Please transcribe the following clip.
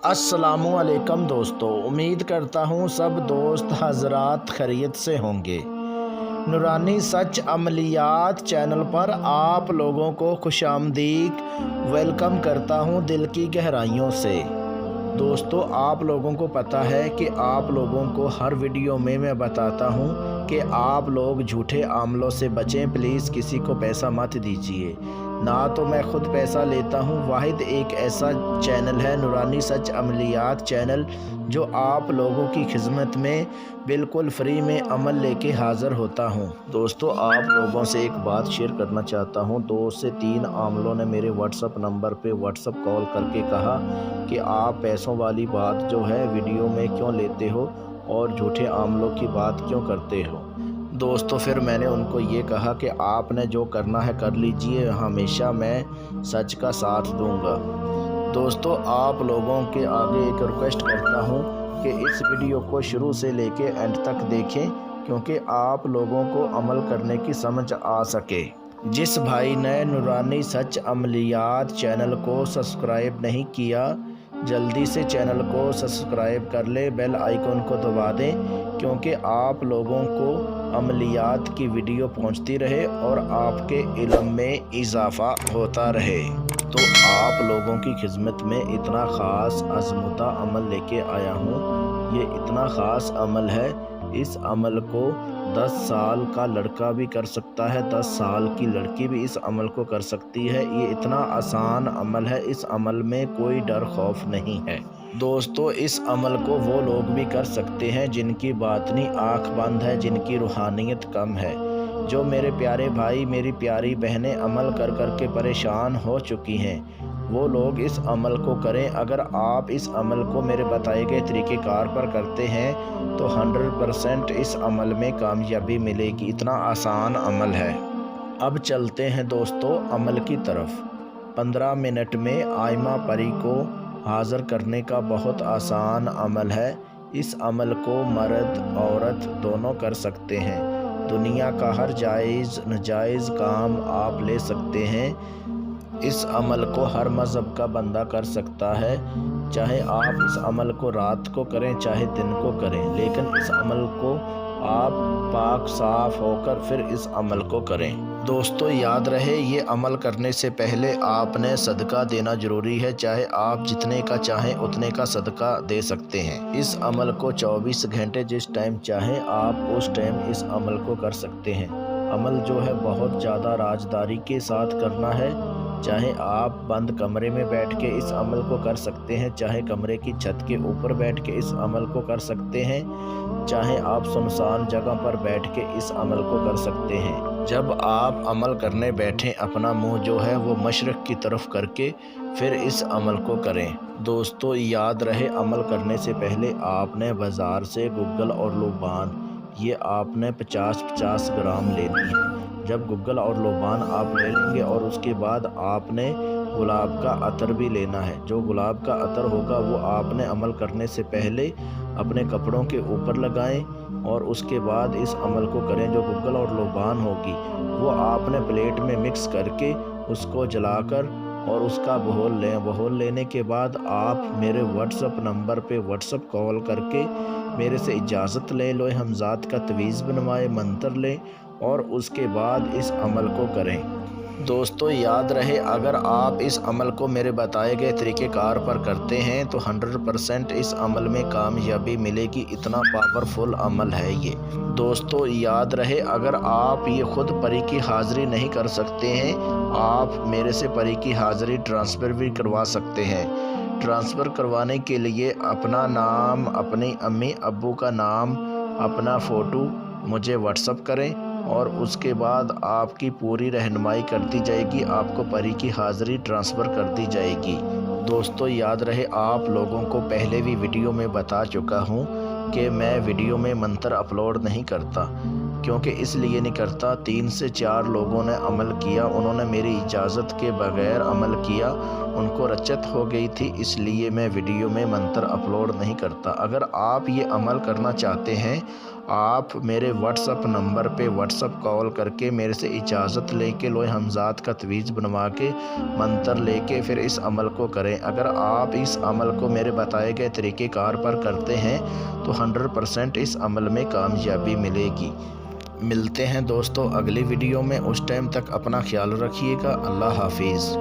अस्सलामुअलैकुम दोस्तों, उम्मीद करता हूँ सब दोस्त हजरात खैरियत से होंगे। नूरानी सच अमलियात चैनल पर आप लोगों को खुशामदीद वेलकम करता हूँ दिल की गहराइयों से। दोस्तों, आप लोगों को पता है कि आप लोगों को हर वीडियो में मैं बताता हूँ कि आप लोग झूठे आमलों से बचें। प्लीज़ किसी को पैसा मत दीजिए, ना तो मैं खुद पैसा लेता हूँ। वाहिद एक ऐसा चैनल है नूरानी सच अमलियात चैनल, जो आप लोगों की खिदमत में बिल्कुल फ्री में अमल लेके हाज़िर होता हूँ। दोस्तों, आप लोगों से एक बात शेयर करना चाहता हूँ। 2 से 3 आमलों ने मेरे व्हाट्सअप नंबर पे व्हाट्सअप कॉल करके कहा कि आप पैसों वाली बात जो है वीडियो में क्यों लेते हो और झूठे आमलों की बात क्यों करते हो। दोस्तों, फिर मैंने उनको ये कहा कि आपने जो करना है कर लीजिए, हमेशा मैं सच का साथ दूंगा। दोस्तों, आप लोगों के आगे एक रिक्वेस्ट करता हूँ कि इस वीडियो को शुरू से लेके एंड तक देखें, क्योंकि आप लोगों को अमल करने की समझ आ सके। जिस भाई ने नूरानी सच अमलियात चैनल को सब्सक्राइब नहीं किया, जल्दी से चैनल को सब्सक्राइब कर ले, बेल आइकन को दबा दें, क्योंकि आप लोगों को अमलियात की वीडियो पहुंचती रहे और आपके इल्म में इजाफ़ा होता रहे। तो आप लोगों की खिदमत में इतना ख़ास आज़मूदा अमल लेके आया हूँ। ये इतना ख़ास अमल है, इस अमल को 10 साल का लड़का भी कर सकता है, 10 साल की लड़की भी इस अमल को कर सकती है। ये इतना आसान अमल है, इस अमल में कोई डर खौफ नहीं है। दोस्तों, इस अमल को वो लोग भी कर सकते हैं जिनकी बातनी आँख बंद है, जिनकी रूहानियत कम है। जो मेरे प्यारे भाई, मेरी प्यारी बहनें अमल कर कर के परेशान हो चुकी हैं, वो लोग इस अमल को करें। अगर आप इस अमल को मेरे बताए गए तरीक़ेकार पर करते हैं तो 100% इस अमल में कामयाबी मिलेगी। इतना आसान अमल है। अब चलते हैं दोस्तों अमल की तरफ। 15 मिनट में आइमा परी को हाज़िर करने का बहुत आसान अमल है। इस अमल को मर्द औरत दोनों कर सकते हैं। दुनिया का हर जायज़ नाजायज़ काम आप ले सकते हैं। इस अमल को हर मज़हब का बंदा कर सकता है। चाहे आप इस अमल को रात को करें, चाहे दिन को करें, लेकिन इस अमल को आप पाक साफ़ होकर फिर इस अमल को करें। दोस्तों, याद रहे, ये अमल करने से पहले आपने सदका देना ज़रूरी है। चाहे आप जितने का चाहें उतने का सदका दे सकते हैं। इस अमल को 24 घंटे जिस टाइम चाहें आप उस टाइम इस अमल को कर सकते हैं। अमल जो है बहुत ज़्यादा राजदारी के साथ करना है। चाहे आप बंद कमरे में बैठ के इस अमल को कर सकते हैं, चाहे कमरे की छत के ऊपर बैठ के इस अमल को कर सकते हैं, चाहे आप सुनसान जगह पर बैठ के इस अमल को कर सकते हैं। जब आप अमल करने बैठें, अपना मुंह जो है वो मशरक़ की तरफ करके फिर इस अमल को करें। दोस्तों, याद रहे, अमल करने से पहले आपने बाज़ार से गुग्गल और लोबान ये आपने 50-50 ग्राम लेनी है। जब गुग्गल और लोबान आप ले लेंगे और उसके बाद आपने गुलाब का अतर भी लेना है। जो गुलाब का अतर होगा वो आपने अमल करने से पहले अपने कपड़ों के ऊपर लगाएं और उसके बाद इस अमल को करें। जो गुग्गल और लोबान होगी वो आपने प्लेट में मिक्स करके उसको जलाकर और उसका बहोल लें। बहोल लेने के बाद आप मेरे व्हाट्सअप नंबर पे व्हाट्सअप कॉल करके मेरे से इजाज़त ले लो, हमजात का तवीज़ बनवाएं, मंत्र लें और उसके बाद इस अमल को करें। दोस्तों, याद रहे, अगर आप इस अमल को मेरे बताए गए तरीक़ेकार पर करते हैं तो 100% इस अमल में कामयाबी मिलेगी। इतना पावरफुल अमल है ये। दोस्तों, याद रहे, अगर आप ये ख़ुद परी की हाज़िरी नहीं कर सकते हैं, आप मेरे से परी की हाज़िरी ट्रांसफ़र भी करवा सकते हैं। ट्रांसफ़र करवाने के लिए अपना नाम, अपनी अम्मी अब्बू का नाम, अपना फ़ोटो मुझे व्हाट्सअप करें और उसके बाद आपकी पूरी रहनुमाई कर दी जाएगी। आपको परी की हाज़िरी ट्रांसफ़र कर दी जाएगी। दोस्तों, याद रहे, आप लोगों को पहले भी वीडियो में बता चुका हूँ कि मैं वीडियो में मंत्र अपलोड नहीं करता। क्योंकि इसलिए नहीं करता, 3 से 4 लोगों ने अमल किया, उन्होंने मेरी इजाज़त के बगैर अमल किया, उनको रचत हो गई थी, इसलिए मैं वीडियो में मंत्र अपलोड नहीं करता। अगर आप ये अमल करना चाहते हैं, آپ میرے واٹس اپ نمبر پہ واٹس اپ کال کر کے میرے سے اجازت لے کے لوح حمزات کا تعویذ بنوا کے منتر لے کے پھر اس عمل کو کریں۔ اگر آپ اس عمل کو میرے بتائے گئے طریقہ کار پر کرتے ہیں تو 100% اس عمل میں کامیابی ملے گی۔ ملتے ہیں دوستو اگلی ویڈیو میں، اس ٹائم تک اپنا خیال رکھیے گا۔ اللہ حافظ۔